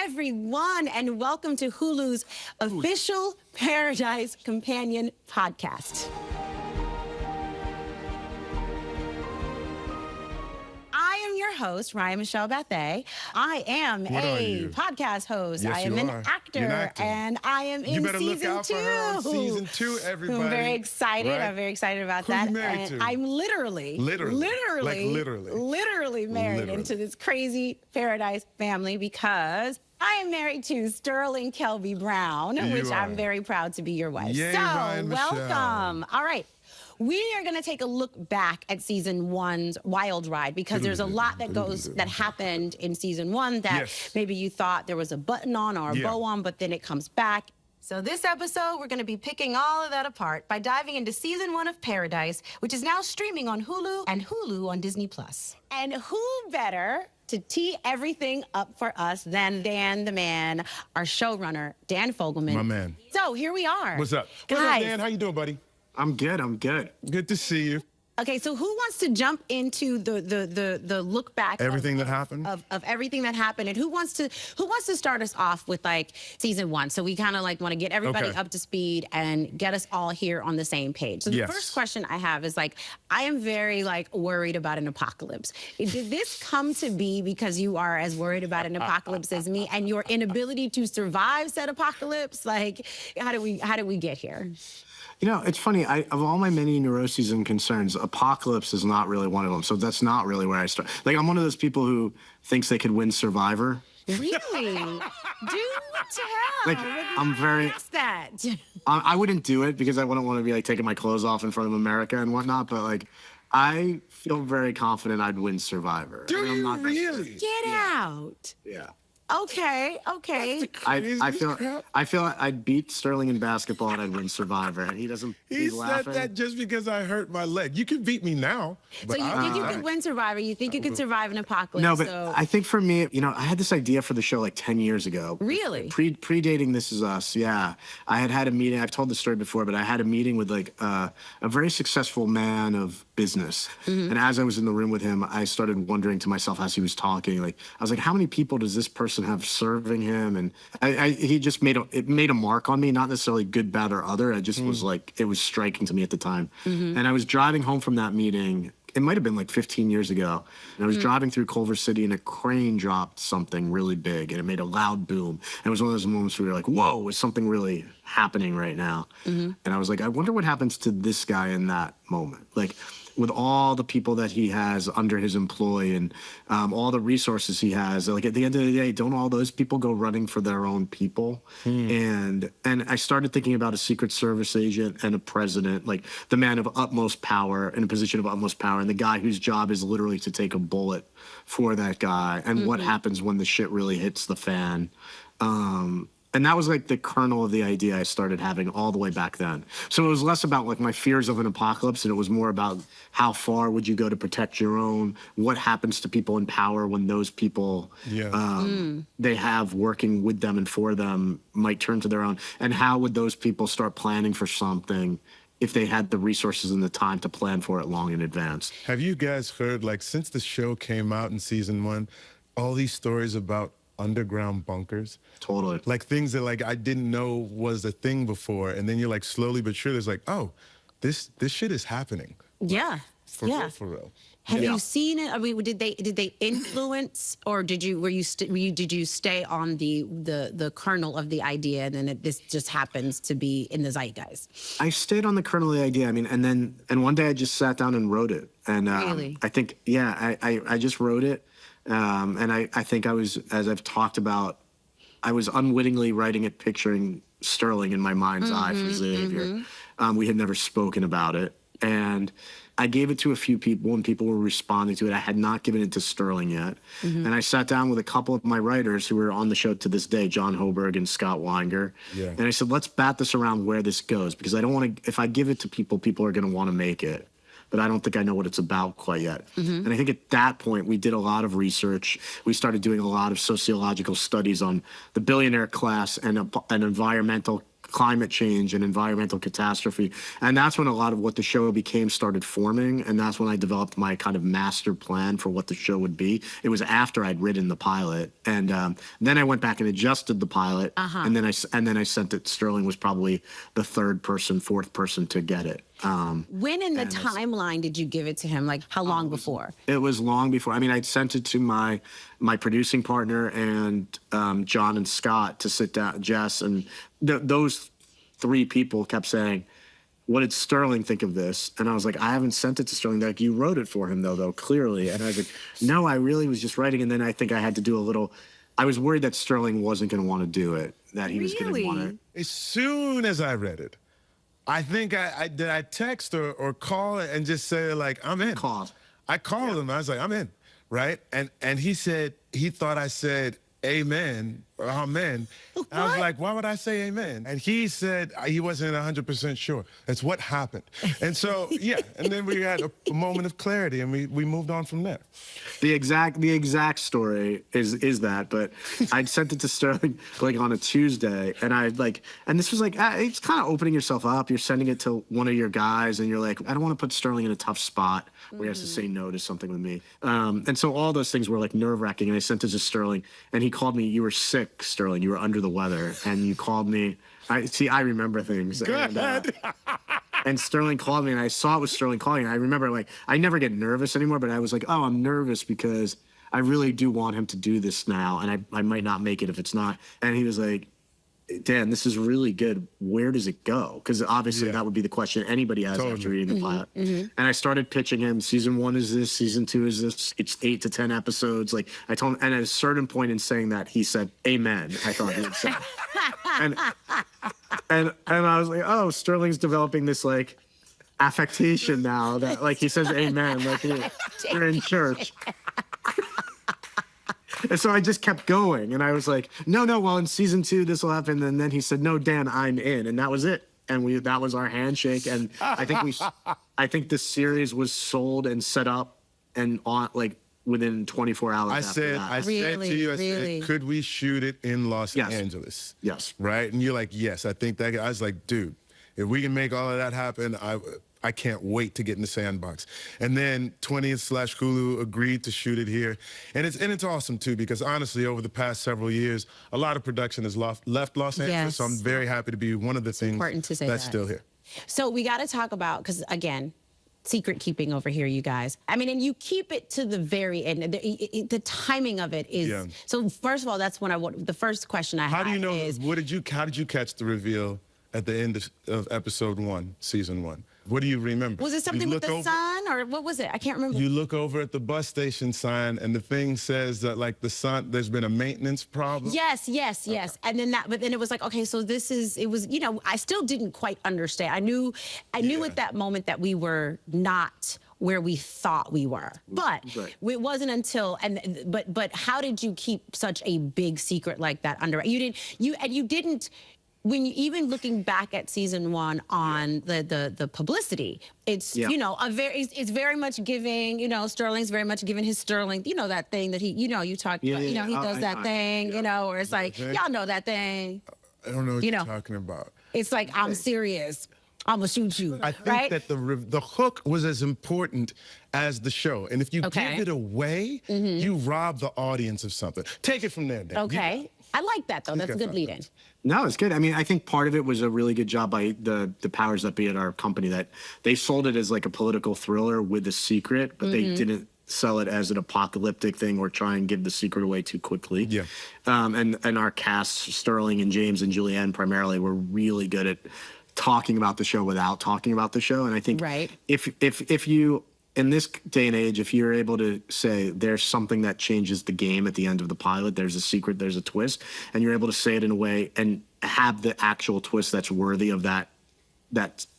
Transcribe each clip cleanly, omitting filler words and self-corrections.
everyone, and welcome to Hulu's official Paradise Companion podcast. I am your host, Ryan Michelle Bathé. I am a podcast host. Yes, I am an actor, and I am in season 2. Season 2, everybody. I'm very excited. Right? I'm very excited about Who that. you married And to? I'm literally married into this crazy Paradise family because I am married to Sterling Kelby Brown, which I'm very proud to be your wife. Yay, so, Ryan welcome. All right. We are going to take a look back at season 1's wild ride because there's a lot that happened in season 1 that maybe you thought there was a button on or a bow on, but then it comes back. So this episode, we're going to be picking all of that apart by diving into season 1 of Paradise, which is now streaming on Hulu and Hulu on Disney+. And who better to tee everything up for us than Dan the Man, our showrunner, Dan Fogelman. My man. So here we are. What's up? Guys. What's up, Dan? How you doing, buddy? I'm good. Good to see you. Okay, so who wants to jump into the look back everything that happened of everything that happened, and who wants to start us off with like season 1? So we kind of like want to get everybody up to speed and get us all here on the same page. So the first question I have is like, I am very like worried about an apocalypse. Did this come to be because you are as worried about an apocalypse as me, and your inability to survive said apocalypse? Like, how do we get here? You know, it's funny. Of all my many neuroses and concerns, apocalypse is not really one of them. So that's not really where I start. Like, I'm one of those people who thinks they could win Survivor. Really? Do tell. Like, I'm very. That. I wouldn't do it because I wouldn't want to be like taking my clothes off in front of America and whatnot. But like, I feel very confident I'd win Survivor. Do you really? Get out. Yeah. Okay. I feel I'd beat Sterling in basketball and I'd win Survivor. And he doesn't. He laughing. said that just because I hurt my leg. You can beat me now. So you think you could win Survivor? You think you could survive an apocalypse? No, but I think for me, you know, I had this idea for the show like 10 years ago. Really? Predating This Is Us, yeah. I had a meeting. I've told the story before, but I had a meeting with like a very successful man of business. And as I was in the room with him, I started wondering to myself as he was talking, like, I was like, how many people does this person have serving him? And he just made a mark on me, not necessarily good, bad, or other. I just was like, it was striking to me at the time. And I was driving home from that meeting. It might have been like 15 years ago. And I was driving through Culver City and a crane dropped something really big and it made a loud boom. And it was one of those moments where you're like, whoa, is something really happening right now? And I was like, I wonder what happens to this guy in that moment. Like, with all the people that he has under his employ and all the resources he has, like at the end of the day, don't all those people go running for their own people? And I started thinking about a Secret Service agent and a president, like the man of utmost power in a position of utmost power, and the guy whose job is literally to take a bullet for that guy, and what happens when the shit really hits the fan. And that was like the kernel of the idea I started having all the way back then. So it was less about like my fears of an apocalypse, and it was more about how far would you go to protect your own? What happens to people in power when those people they have working with them and for them might turn to their own? And how would those people start planning for something if they had the resources and the time to plan for it long in advance? Have you guys heard, like, since the show came out in season 1, all these stories about underground bunkers? Totally. Like things that like I didn't know was a thing before, and then you're like slowly but surely it's like, oh, this shit is happening. Yeah. For real. Have you seen it? I mean, did they influence, or did you stay on the kernel of the idea, and then this just happens to be in the zeitgeist? I stayed on the kernel of the idea. I mean, and one day I just sat down and wrote it. And really? I think, I just wrote it. And I think I was, as I've talked about, I was unwittingly writing it, picturing Sterling in my mind's eye for Xavier. We had never spoken about it. And I gave it to a few people, and people were responding to it. I had not given it to Sterling yet. And I sat down with a couple of my writers who are on the show to this day, John Hoberg and Scott Weinger. And I said, let's bat this around where this goes, because I don't want to, if I give it to people, people are going to want to make it. But I don't think I know what it's about quite yet. And I think at that point, we did a lot of research. We started doing a lot of sociological studies on the billionaire class and environmental climate change and environmental catastrophe. And that's when a lot of what the show became started forming. And that's when I developed my kind of master plan for what the show would be. It was after I'd written the pilot. And then I went back and adjusted the pilot. And then I sent it. Sterling was probably the fourth person to get it. When in the timeline did you give it to him? Like how long before? It was long before. I mean, I'd sent it to my producing partner and John and Scott to sit down, Jess, and those three people kept saying, what did Sterling think of this? And I was like, I haven't sent it to Sterling. They're like, you wrote it for him though, clearly. And I was like, no, I really was just writing. And then I think I had to do a little, I was worried that Sterling wasn't going to want to do it, that he was going to want it. As soon as I read it, I think I text or call and just say like, I'm in. I called him. I was like, I'm in, right? And he said, he thought I said amen or amen. I was like, why would I say amen? And he said he wasn't 100% sure. That's what happened. And so, yeah, and then we had a moment of clarity and we moved on from there. The exact story is that, but I'd sent it to Sterling like on a Tuesday, and and this was like, it's kind of opening yourself up. You're sending it to one of your guys, and you're like, I don't want to put Sterling in a tough spot where he has to say no to something with me. And so all those things were like nerve-wracking, and I sent it to Sterling, and he called me, you were sick, Sterling, you were under the weather, and you called me. I remember things. And Sterling called me, and I saw it was Sterling calling. And I remember, like, I never get nervous anymore, but I was like, oh, I'm nervous because I really do want him to do this now, and I might not make it if it's not. And he was like, Dan, this is really good. Where does it go? Because obviously that would be the question anybody has after reading the pilot. And I started pitching him, season 1 is this, season 2 is this. It's 8 to 10 episodes. Like I told him, and at a certain point in saying that, he said, amen, I thought he would say. and I was like, oh, Sterling's developing this like affectation now that like he says amen, like you're in church. And so I just kept going, and I was like, no, well, in season 2, this will happen. And then he said, no, Dan, I'm in. And that was it. And that was our handshake. And I think this series was sold and set up and on like within 24 hours I after that. I said to you, I said, could we shoot it in Los Angeles? Yes. Right? And you're like, yes, I think that. I was like, dude, if we can make all of that happen, I can't wait to get in the sandbox. And then 20th/Hulu agreed to shoot it here. And it's awesome too, because honestly, over the past several years, a lot of production has left Los Angeles. So I'm very happy to be one of the things that's still here. So we got to talk about, because again, secret keeping over here, you guys. I mean, and you keep it to the very end. The timing of it is. So first of all, that's when the first question I have is. How do you know, how did you catch the reveal at the end of episode 1, season 1? What do you remember? Was it something with the sun, or what was it? I can't remember. You look over at the bus station sign, and the thing says that, like, the sun, there's been a maintenance problem. Yes. And then but then it was like, okay, so it was, you know, I still didn't quite understand. I knew at that moment that we were not where we thought we were, but it wasn't until, but how did you keep such a big secret like that under? You didn't. When you, even looking back at season 1 on the publicity, it's you know it's very much giving, you know, Sterling's very much giving his Sterling, you know, that thing that he, you know, you talk about, you know, he does that thing, you know, where it's like, y'all know that thing. I don't know what you're talking about. It's like, I'm serious, I'm gonna shoot you. I think that the hook was as important as the show, and if you give it away, you rob the audience of something. Take it from there, Dan. Okay. I like that, though. That's a good lead-in. No, it's good. I mean, I think part of it was a really good job by the powers that be at our company, that they sold it as like a political thriller with a secret, but they didn't sell it as an apocalyptic thing or try and give the secret away too quickly. Yeah. And our cast, Sterling and James and Julianne primarily, were really good at talking about the show without talking about the show. And I think if you, in this day and age, if you're able to say there's something that changes the game at the end of the pilot, there's a secret, there's a twist, and you're able to say it in a way and have the actual twist that's worthy of that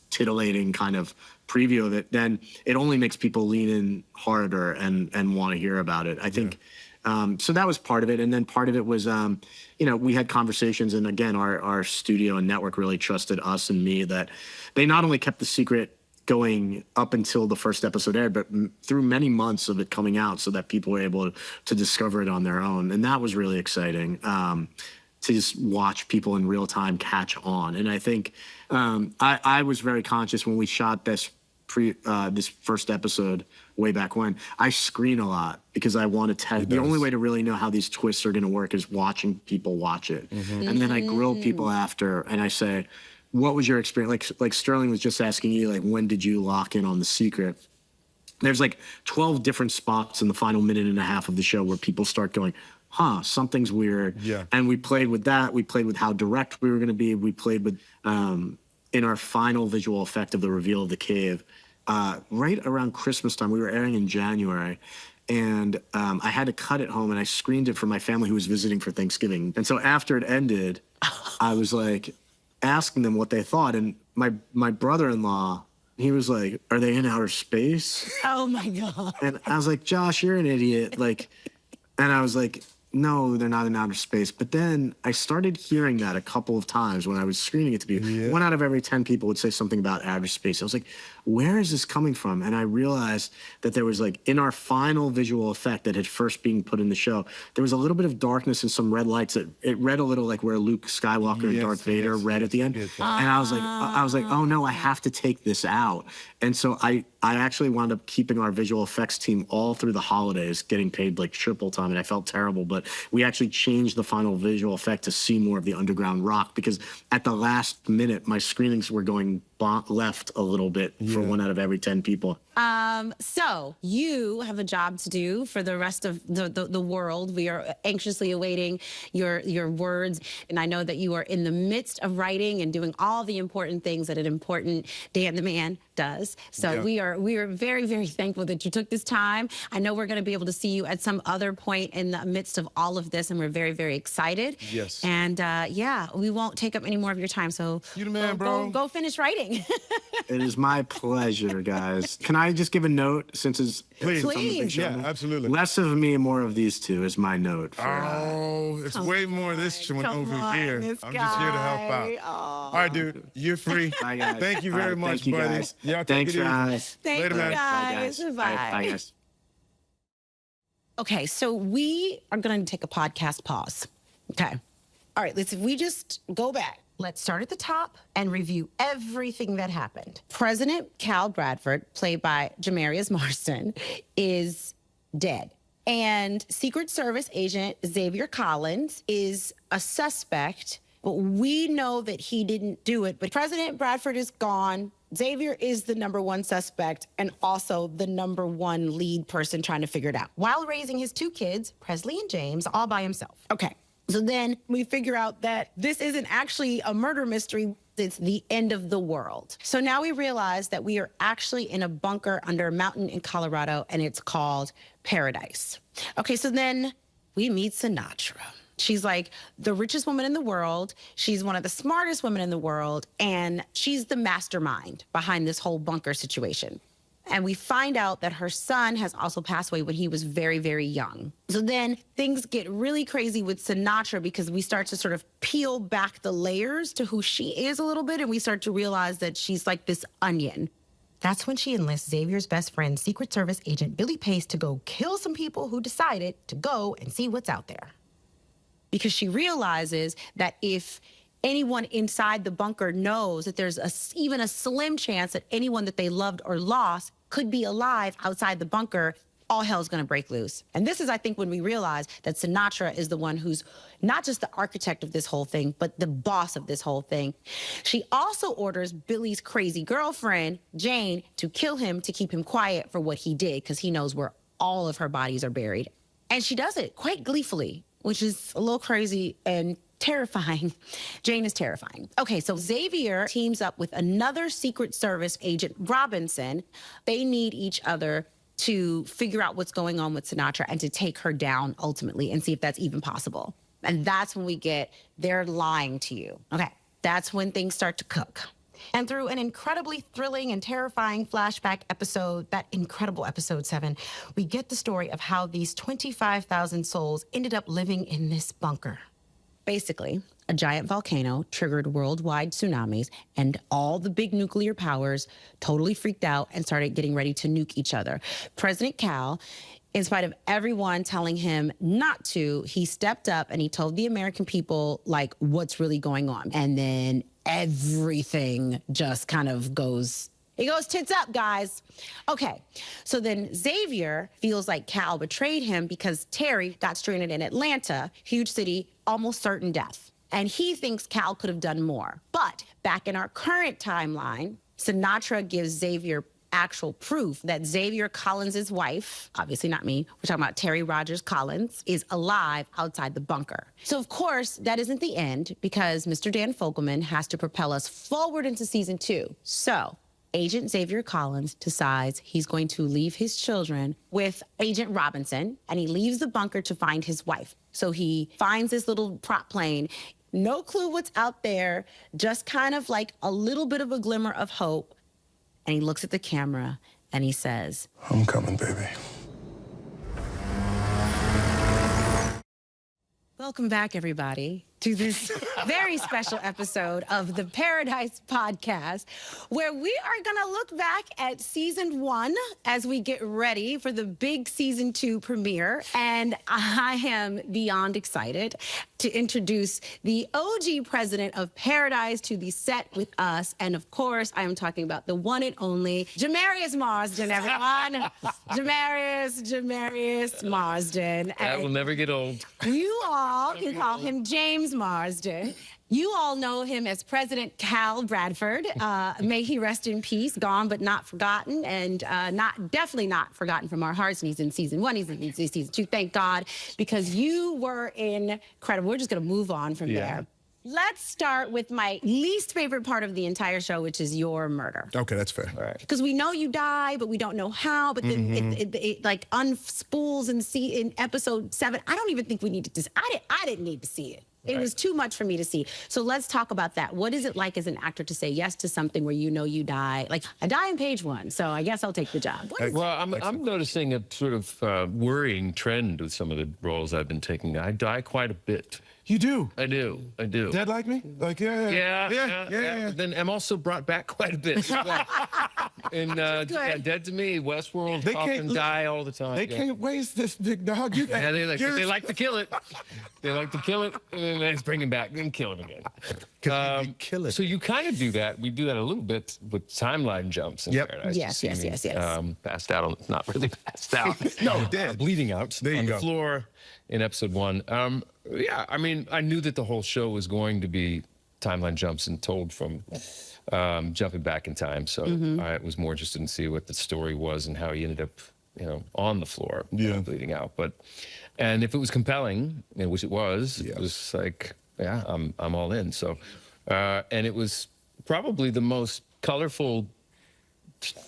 titillating kind of preview of it, then it only makes people lean in harder and want to hear about it. I think so that was part of it. And then part of it was, you know, we had conversations, and again, our studio and network really trusted us and me, that they not only kept the secret going up until the first episode aired, but through many months of it coming out, so that people were able to discover it on their own. And that was really exciting. to just watch people in real time catch on. And I think I was very conscious when we shot this first episode way back when. I screen a lot because I want to test. The only way to really know how these twists are going to work is watching people watch it. And then I grill people after, and I say, what was your experience? Like Sterling was just asking you, like, when did you lock in on the secret? There's like 12 different spots in the final minute and a half of the show where people start going, huh, something's weird. Yeah. And we played with that. We played with how direct we were going to be. We played with, in our final visual effect of the reveal of the cave, right around Christmas time. We were airing in January. And I had to cut it home, and I screened it for my family who was visiting for Thanksgiving. And so after it ended, I was like asking them what they thought. And my brother-in-law, he was like, are they in outer space? Oh my God. And I was like, Josh, you're an idiot. Like, and I was like, no, they're not in outer space. But then I started hearing that a couple of times when I was screening it to people. Yeah. 1 out of every 10 people would say something about outer space. I was like, where is this coming from? And I realized that there was, like, in our final visual effect that had first been put in the show, there was a little bit of darkness and some red lights. It read a little like where Luke Skywalker and Darth Vader read at the end. And I was like, oh no, I have to take this out. And so I actually wound up keeping our visual effects team all through the holidays, getting paid like triple time, and I felt terrible. But we actually changed the final visual effect to see more of the underground rock, because at the last minute, my screenings were going left a little bit for 1 out of every 10 people. So you have a job to do for the rest of the world. We are anxiously awaiting your words. And I know that you are in the midst of writing and doing all the important things that an important Dan the Man does. So we are very, very thankful that you took this time. I know we're going to be able to see you at some other point in the midst of all of this, and we're very, very excited. Yes. And yeah, we won't take up any more of your time. So you the man, bro. Go finish writing. It is my pleasure, guys. Can I just give a note, since it's Please. Yeah, absolutely. Less of me, more of these two is my note. It's way more of this one over here. I'm just here to help out. All right, dude, you're free. Bye, guys. Thank you very much, thank you, buddy. guys. Y'all Thanks, take it easy. guys. Thank Later, you, man. guys. Bye, guys. Bye, guys. Okay, so we are going to take a podcast pause. Okay. All right, if we just go back. Let's start at the top and review everything that happened. President Cal Bradford, played by Jamarius Marsden, is dead. And Secret Service agent Xavier Collins is a suspect, but we know that he didn't do it. But President Bradford is gone. Xavier is the #1 suspect and also the #1 lead person trying to figure it out, while raising his 2 kids, Presley and James, all by himself. Okay. So then we figure out that this isn't actually a murder mystery. It's the end of the world. So now we realize that we are actually in a bunker under a mountain in Colorado, and it's called Paradise. Okay, so then we meet Sinatra. She's like the richest woman in the world. She's one of the smartest women in the world, and she's the mastermind behind this whole bunker situation. And we find out that her son has also passed away when he was very, very young. So then things get really crazy with Sinatra, because we start to sort of peel back the layers to who she is a little bit, and we start to realize that she's like this onion. That's when she enlists Xavier's best friend, Secret Service agent Billy Pace, to go kill some people who decided to go and see what's out there. Because she realizes that if anyone inside the bunker knows that there's even a slim chance that anyone that they loved or lost could be alive outside the bunker, all hell's gonna break loose. And this is, I think, when we realize that Sinatra is the one who's not just the architect of this whole thing, but the boss of this whole thing. She also orders Billy's crazy girlfriend, Jane, to kill him to keep him quiet for what he did, because he knows where all of her bodies are buried. And she does it quite gleefully, which is a little crazy and terrifying. Jane is terrifying. Okay, so Xavier teams up with another Secret Service agent, Robinson. They need each other to figure out what's going on with Sinatra and to take her down ultimately and see if that's even possible. And that's when we get, they're lying to you. Okay, that's when things start to cook. And through an incredibly thrilling and terrifying flashback episode, that incredible episode 7, we get the story of how these 25,000 souls ended up living in this bunker. Basically, a giant volcano triggered worldwide tsunamis, and all the big nuclear powers totally freaked out and started getting ready to nuke each other. President Cal In spite of everyone telling him not to, he stepped up and he told the American people, like, what's really going on. And then everything just kind of goes, it goes tits up, guys. Okay, so then Xavier feels like Cal betrayed him because Terry got stranded in Atlanta, huge city, almost certain death. And he thinks Cal could have done more. But back in our current timeline, Sinatra gives Xavier actual proof that Xavier Collins' wife, obviously not me, we're talking about Terry Rogers Collins, is alive outside the bunker. So of course, that isn't the end because Mr. Dan Fogelman has to propel us forward into season 2. So Agent Xavier Collins decides he's going to leave his children with Agent Robinson, and he leaves the bunker to find his wife. So he finds this little prop plane, no clue what's out there, just kind of like a little bit of a glimmer of hope. And he looks at the camera and he says, I'm coming, baby. welcome back, everybody, to this very special episode of the Paradise Podcast, where we are going to look back at season 1 as we get ready for the big season 2 premiere. And I am beyond excited to introduce the OG president of Paradise to the set with us. And of course, I am talking about the one and only Jamarius Marsden, everyone. Jamarius Marsden. That will never get old. You all can call him James Marsden. You all know him as President Cal Bradford. May he rest in peace, gone but not forgotten, and definitely not forgotten from our hearts. And he's in season 1, he's in season 2. Thank God, because you were incredible. We're just gonna move on from there. Let's start with my least favorite part of the entire show, which is your murder. Okay, that's fair. All right. Because we know you die, but we don't know how. But then it like unspools in episode 7. I don't even think we needed to. I didn't need to see it. It was too much for me to see. So let's talk about that. What is it like as an actor to say yes to something where you know you die? Like, I die in page 1, so I guess I'll take the job. Well, I'm noticing a sort of worrying trend with some of the roles I've been taking. I die quite a bit. You do? I do. Dead like me? Like, yeah. Then I'm also brought back quite a bit. And Dead to Me, Westworld, They often die all the time. They can't waste this big dog. Yeah, they like to kill it. They like to kill it, and then they just bring him back and kill him again. Kill it. So you kind of do that. We do that a little bit with timeline jumps in Paradise. Yes. Passed out on, not really passed out. No, dead. Bleeding out There you on go. the floor in episode 1. Yeah, I mean, I knew that the whole show was going to be timeline jumps and told from jumping back in time. So I was more interested in see what the story was and how he ended up, on the floor, bleeding out. And if it was compelling, which it was like, yeah, I'm all in. So, and it was probably the most colorful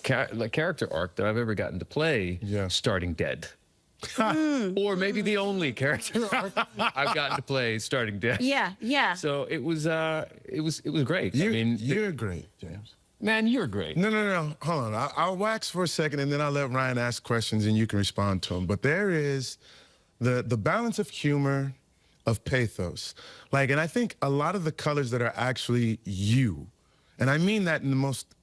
character arc that I've ever gotten to play, starting dead. Or maybe the only character arc I've gotten to play starting dead. Yeah. So it was great. You're great, James. Man, you're great. No. Hold on. I'll wax for a second, and then I'll let Ryan ask questions, and you can respond to them. But there is the balance of humor, of pathos. And I think a lot of the colors that are actually you, and I mean that in the most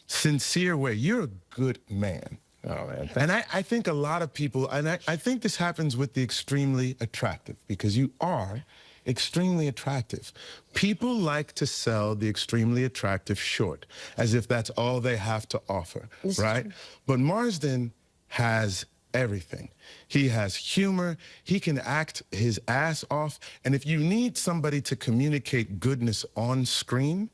sincere way. You're a good man. Oh, man. And I think a lot of people, and I think this happens with the extremely attractive, because you are extremely attractive. People like to sell the extremely attractive short, as if that's all they have to offer, right? But Marsden has everything. He has humor, he can act his ass off, and if you need somebody to communicate goodness on screen,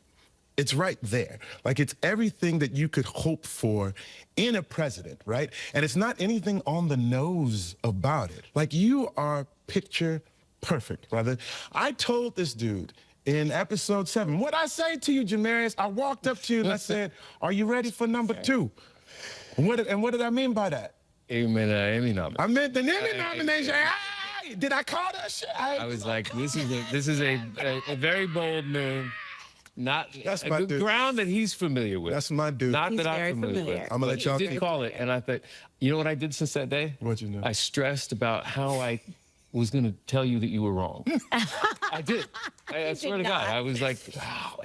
it's right there. It's everything that you could hope for in a president, right? And it's not anything on the nose about it. You are picture perfect, brother. I told this dude in episode 7, what I say to you, Jamarius, I walked up to you and I said, are you ready for number 2? And what did I mean by that? You meant an Emmy nomination. I meant the Emmy nomination. Hey, did I call that shit? I was like, this is a very bold move. That's a my good dude. Ground that he's familiar with. That's my dude. Not He's that very I'm familiar familiar. with. I'm gonna let y'all did call it, and I thought, you know what I did since that day? What'd you do? I stressed about how I was going to tell you that you were wrong. I did. I swear to God. I was like, wow,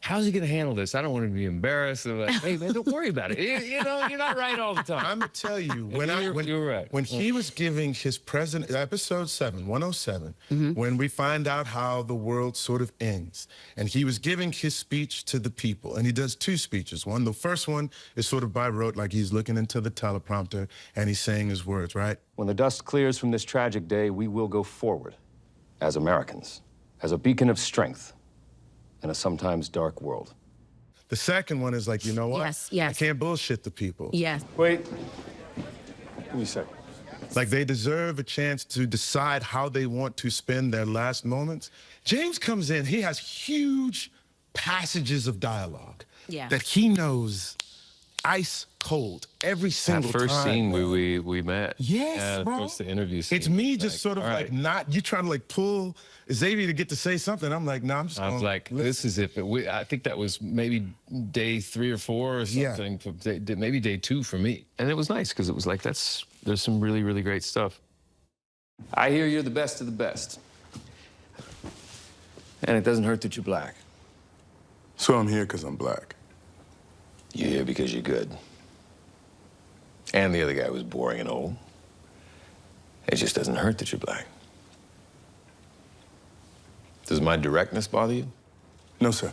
how's he going to handle this? I don't want him to be embarrassed. I'm like, hey, man, don't worry about it. You know, you're not right all the time. I'm going to tell you, you're right. When he was giving his president, episode 7, 107, when we find out how the world sort of ends, and he was giving his speech to the people, and he does 2 speeches. The first one is sort of by rote, like he's looking into the teleprompter, and he's saying his words, right? When the dust clears from this tragic day, we will go forward as Americans, as a beacon of strength in a sometimes dark world. The second one is like, you know what? Yes. I can't bullshit the people. Yes. Wait. Give me a sec. Like, they deserve a chance to decide how they want to spend their last moments. James comes in, he has huge passages of dialogue that he knows ice cold every single time. That first scene we met. Yes, bro. First the interview scene. It's me just sort of right. like not, you trying to like pull Xavier to get to say something. I'm like, no, I'm just I was like, this is if it, I think that was maybe day 3 or 4 or something, maybe day 2 for me. And it was nice because it was like, there's some really, really great stuff. I hear you're the best of the best. And it doesn't hurt that you're black. So I'm here because I'm black. You're here because you're good. And the other guy was boring and old. It just doesn't hurt that you're black. Does my directness bother you? No, sir.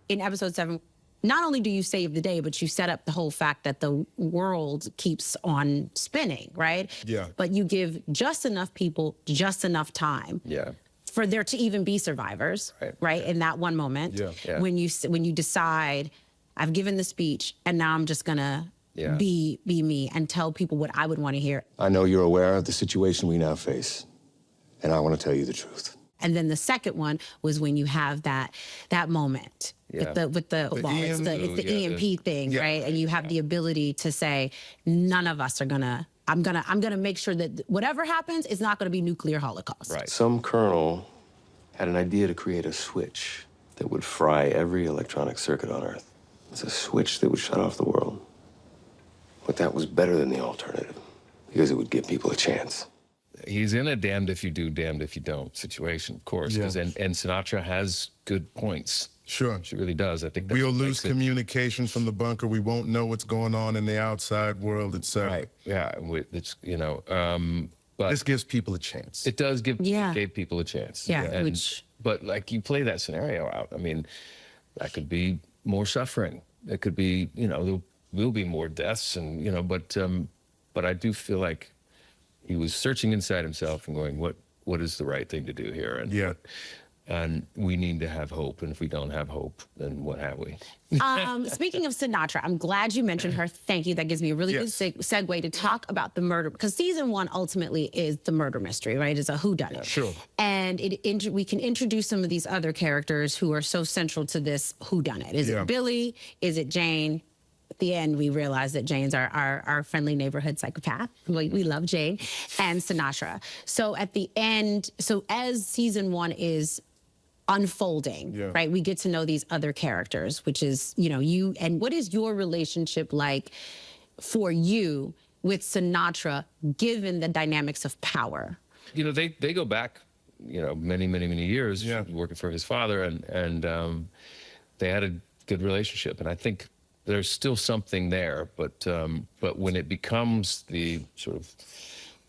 In episode 7, not only do you save the day, but you set up the whole fact that the world keeps on spinning, right? Yeah. But you give just enough people just enough time. Yeah. For there to even be survivors, right? In that one moment, when you decide, I've given the speech, and now I'm just gonna be me and tell people what I would want to hear. I know you're aware of the situation we now face, and I want to tell you the truth. And then the second one was when you have that moment with the EMP thing, right? And you have the ability to say, none of us are gonna. I'm gonna make sure that whatever happens is not gonna be nuclear holocaust. Right. Some colonel had an idea to create a switch that would fry every electronic circuit on Earth. It's a switch that would shut off the world. But that was better than the alternative, because it would give people a chance. He's in a damned if you do, damned if you don't situation, of course. And Sinatra has good points. Sure. She really does. I think we'll lose communication from the bunker. We won't know what's going on in the outside world, etc. Right. Yeah. It's, but this gives people a chance. It does give gave people a chance. Yeah. But like you play that scenario out. I mean, that could be more suffering. It could be, there will be more deaths, and but I do feel like he was searching inside himself and going, what is the right thing to do here? And and we need to have hope. And if we don't have hope, then what have we? Speaking of Sinatra, I'm glad you mentioned her. Thank you. That gives me a really good segue to talk about the murder, because season 1 ultimately is the murder mystery, right? It's a whodunit. Sure. And we can introduce some of these other characters who are so central to this whodunit. Is it Billy? Is it Jane? At the end, we realize that Jane's our friendly neighborhood psychopath. We love Jane and Sinatra. So at the end, as season 1 is unfolding, right? We get to know these other characters, which is, you, and what is your relationship like for you with Sinatra, given the dynamics of power? They go back, many, many, many years working for his father, and they had a good relationship. And I think there's still something there, but when it becomes the sort of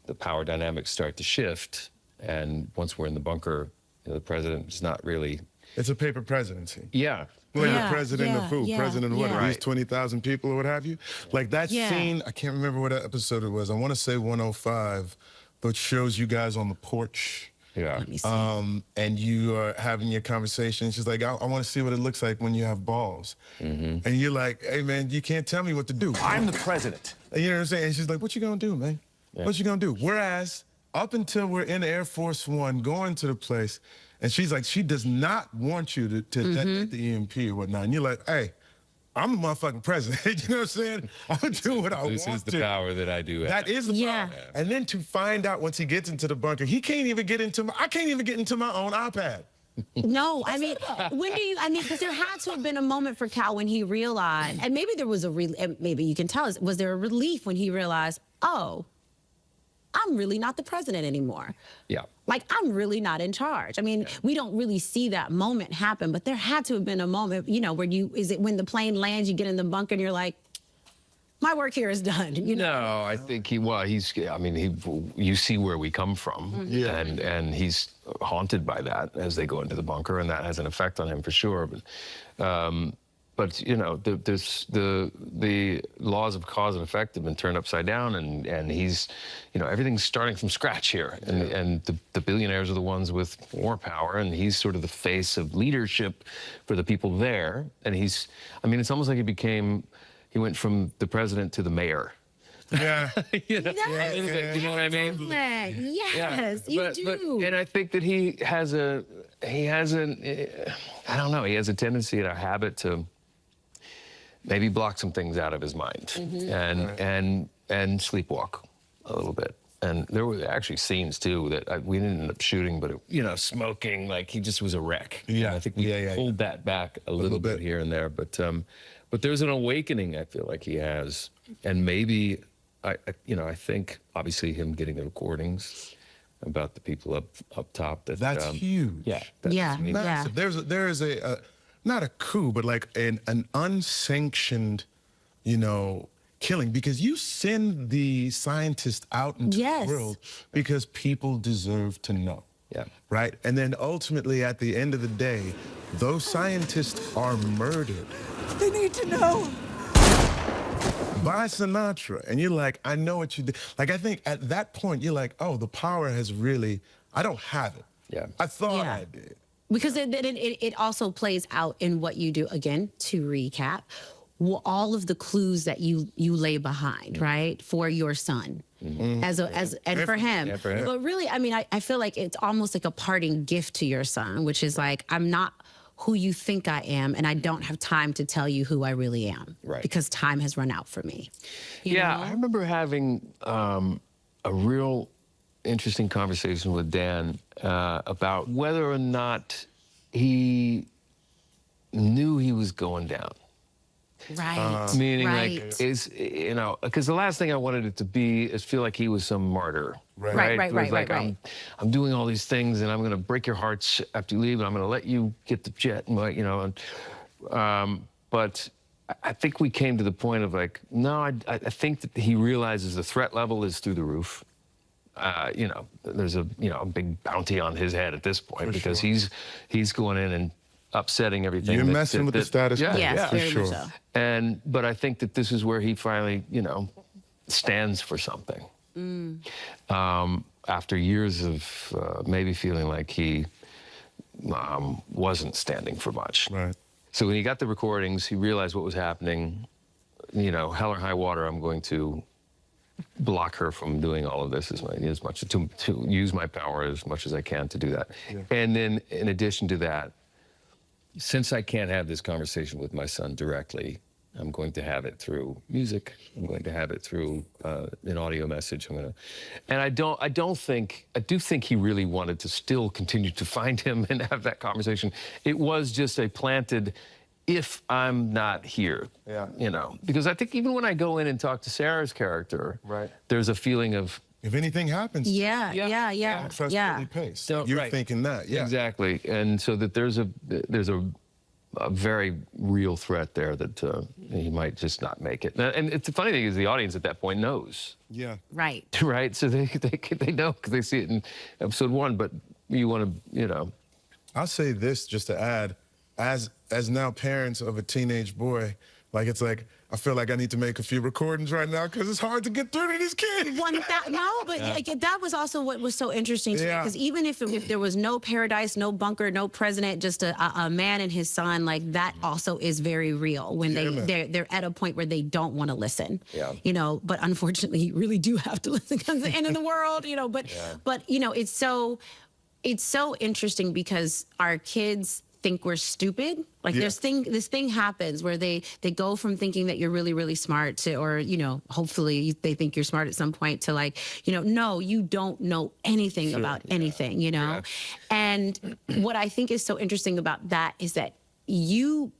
the power dynamics start to shift, and once we're in the bunker, the president is not really. It's a paper presidency. Yeah. Well, the president of who? President of what? At least Right. 20,000 people or what have you? Like that scene, I can't remember what episode it was. I want to say 105, but shows you guys on the porch. Yeah. Let me see. And you are having your conversation. She's like, I want to see what it looks like when you have balls. And you're like, hey, man, you can't tell me what to do. I'm the president. And you know what I'm saying? And she's like, what you gonna do, man? What you gonna do? Whereas, up until we're in Air Force One going to the place, and she's like, she does not want you to detonate the EMP or whatnot. And you're like, hey, I'm the motherfucking president. You know what I'm saying? I'm gonna do what I want to. This is the power that I do have. That is the power. And then to find out once he gets into the bunker, he can't even get into I can't even get into my own iPad. No, I mean, because there had to have been a moment for Cal when he realized, and maybe there was maybe you can tell us, was there a relief when he realized, oh, I'm really not the president anymore. Yeah. Like, I'm really not in charge. I mean, we don't really see that moment happen, but there had to have been a moment, you know, where is it when the plane lands, you get in the bunker and you're like, my work here is done, you know? No, I think you see where we come from, and he's haunted by that as they go into the bunker, and that has an effect on him for sure. But you know, there's the laws of cause and effect have been turned upside down, and he's, you know, everything's starting from scratch here, and the billionaires are the ones with more power, and he's sort of the face of leadership for the people there, and it's almost like he went from the president to the mayor. Yeah. You know? You know what I mean? Yes, you do. And I think that he has a tendency and a habit to maybe block some things out of his mind and sleepwalk a little bit. And there were actually scenes too that we didn't end up shooting, but smoking, like he just was a wreck. Yeah. And I think we pulled that back a little bit here and there, but there's an awakening I feel like he has, and maybe I think obviously him getting the recordings about the people up top. That's huge. Yeah. Massive. There is a not a coup, but like an unsanctioned, killing, because you send the scientist out into the world because people deserve to know. Yeah. Right? And then ultimately at the end of the day, those scientists are murdered. They need to know. By Sinatra. And you're like, I know what you did. Like, I think at that point, you're like, oh, the power has really, I don't have it. Yeah. I thought I did. Because it also plays out in what you do. Again, to recap, all of the clues that you lay behind, right, for your son, and for him. Yeah, for him. But really, I mean, I feel like it's almost like a parting gift to your son, which is like, I'm not who you think I am, and I don't have time to tell you who I really am, right? Because time has run out for me. You know? I remember having a real interesting conversation with Dan about whether or not he knew he was going down. Right. Meaning, like, because the last thing I wanted it to be is feel like he was some martyr. Right. I'm doing all these things, and I'm going to break your hearts after you leave, and I'm going to let you get the jet, but I think we came to the point of like, no, I think that he realizes the threat level is through the roof. There's a big bounty on his head at this point because he's going in and upsetting everything. You're messing with the status quo. Yes, very much so. But I think that this is where he finally, stands for something. After years of maybe feeling like he wasn't standing for much. Right. So when he got the recordings, he realized what was happening. Hell or high water, I'm going to block her from doing all of this as much to use my power as much as I can to do that. Yeah. And then in addition to that, since I can't have this conversation with my son directly, I'm going to have it through music. I'm going to have it through an audio message. I do think he really wanted to still continue to find him and have that conversation. It was just a planted, if I'm not here, because I think even when I go in and talk to Sarah's character, there's a feeling of, if anything happens, yeah. pace. You're thinking that, exactly, and so that there's a very real threat there that he might just not make it. And the funny thing is, the audience at that point knows. Yeah. Right. Right. So they know because they see it in episode 1. But you want to, I'll say this just to add, as now parents of a teenage boy. Like, it's like, I feel like I need to make a few recordings right now because it's hard to get through to these kids. That was also what was so interesting to me, because even if there was no paradise, no bunker, no president, just a man and his son, like that also is very real when they're at a point where they don't want to listen. Yeah. But unfortunately, you really do have to listen because it's the end of the world. But it's so interesting because our kids think we're stupid. Like this thing happens where they go from thinking that you're really, really smart to, or, hopefully they think you're smart at some point to like, no, you don't know anything about anything, Yeah. And what I think is so interesting about that is that no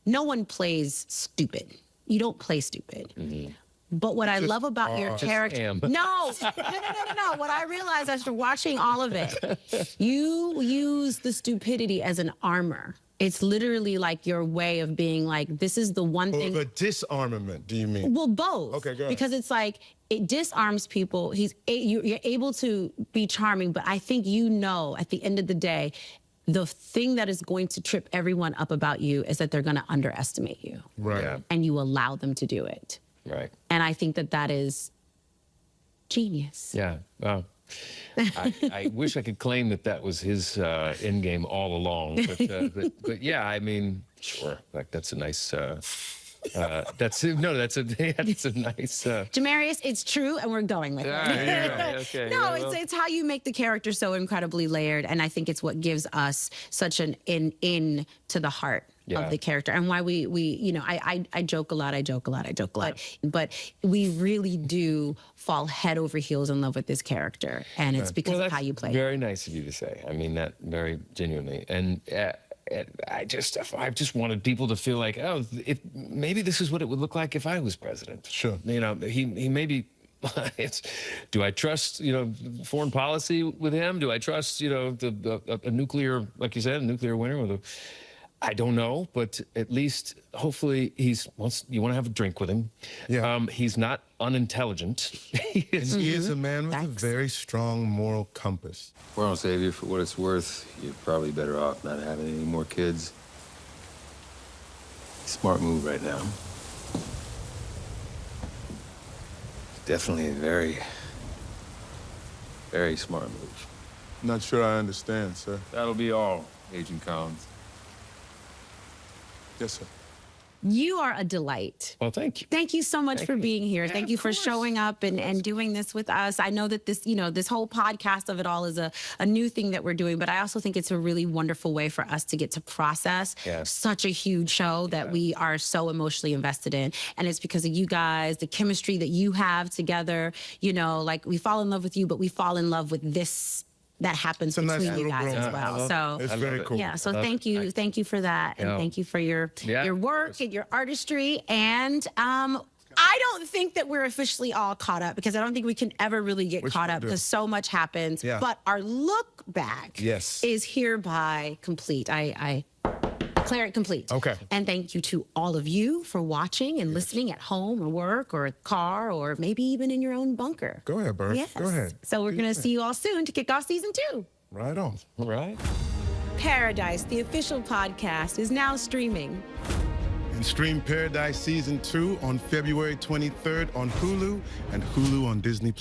one plays stupid. You don't play stupid. Mm-hmm. But what I love about your character, am. no. What I realized after watching all of it, you use the stupidity as an armor. It's literally like your way of being like, this is the one thing. Or the disarmament, do you mean? Well, both. Okay, go ahead. Because it's like, it disarms people. You're able to be charming, but I think at the end of the day, the thing that is going to trip everyone up about you is that they're going to underestimate you. Right. Yeah. And you allow them to do it. Right. And I think that is genius. Yeah. Wow. I wish I could claim that was his end game all along, but yeah, I mean, sure, like that's a nice. That's a nice. Jamarius, it's true, and we're going with it. Yeah, okay. No, it's how you make the character so incredibly layered, and I think it's what gives us such an in to the heart of the character, and why we I joke a lot, but we really do fall head over heels in love with this character, and it's because of how you play. Very nice of you to say. I mean that very genuinely, and. I just wanted people to feel like, maybe this is what it would look like if I was president. Sure. You know, he maybe. Do I trust foreign policy with him? Do I trust a nuclear, like you said, a nuclear winter? I don't know, but at least hopefully you want to have a drink with him. Yeah. He's not unintelligent. He is a man with a very strong moral compass. Well, Xavier, for what it's worth, you're probably better off not having any more kids. Smart move right now. Definitely a very, very smart move. Not sure I understand, sir. That'll be all, Agent Collins. Yes, sir. You are a delight. Well, thank you. Thank you so much for being here. Yeah, thank you for showing up and doing this with us. I know that this whole podcast of it all is a new thing that we're doing, but I also think it's a really wonderful way for us to get to process such a huge show that we are so emotionally invested in. And it's because of you guys, the chemistry that you have together, like we fall in love with you, but we fall in love with this that happens between you guys as well. So it's very cool. Yeah. So thank you for that, and thank you for your work and your artistry. And I don't think that we're officially all caught up, because I don't think we can ever really get caught up, because so much happens. Yeah. But our look back is hereby complete. I declare it complete. Okay. And thank you to all of you for watching and listening at home or work or car or maybe even in your own bunker. Go ahead, Bert. Yes. Go ahead. So we're going to see you all soon to kick off season 2. Right on. Right. Paradise, the official podcast, is now streaming. And stream Paradise Season 2 on February 23rd on Hulu and Hulu on Disney+.